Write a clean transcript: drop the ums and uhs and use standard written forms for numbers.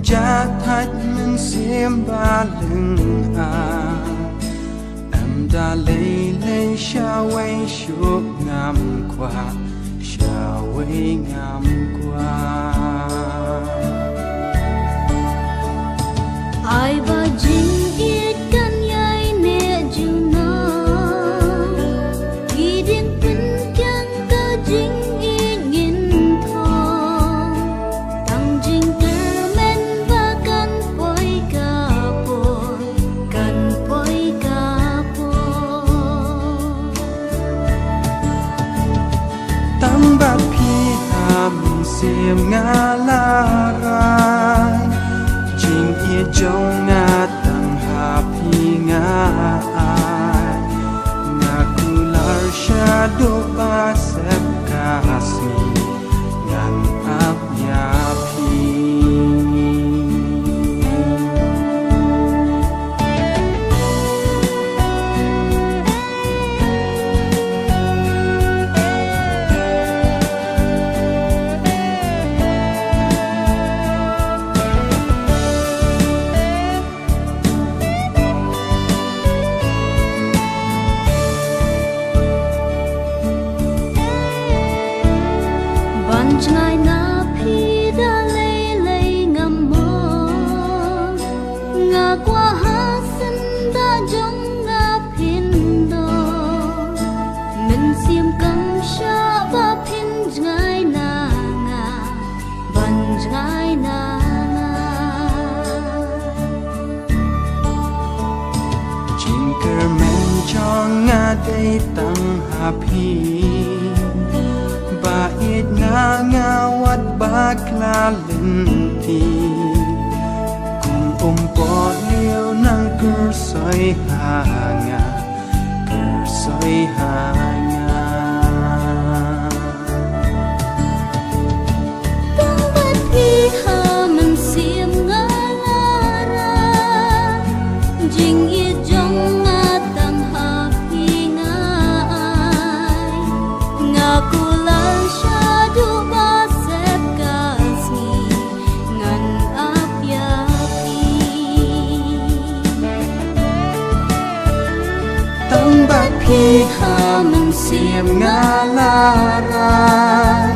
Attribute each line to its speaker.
Speaker 1: cha thách mình xiêm ba lưng em đã lấy lên xa quay suốt năm qua xa quay năm qua
Speaker 2: ai và chính ít căn nhai nè dù nó ghi điên pin chẳng có chính ít nghìn thong tăng chính cơ men và căn bôi cả bôi
Speaker 1: tăng bát phi hàm xiêm ngã la rai chính ia trong ngã tăng hà phi ngã ai ngã kular shadow ba sep kasmi ngàn áp nhà phi
Speaker 2: Ngài na phi đã lấy ngầm mơ ngà qua hát sinh đã giống ngà phin đô mình xiêm căng xa và phin ngài na ngà vẫn ngài na
Speaker 1: chính cơ men cho ngà đây tăng hà phi ba ít nga wat ba kla lên thì cùng bỏ liêu năng cơ soi hà nga
Speaker 2: tăng bát phi hà mình xiêm ngã la ra chính ít trong ngã tăng hà phi ngã ai ngã cô la shadow ba sep kasmi ngan ap ya
Speaker 1: tăng bát phi hà mình xiêm ngã la ra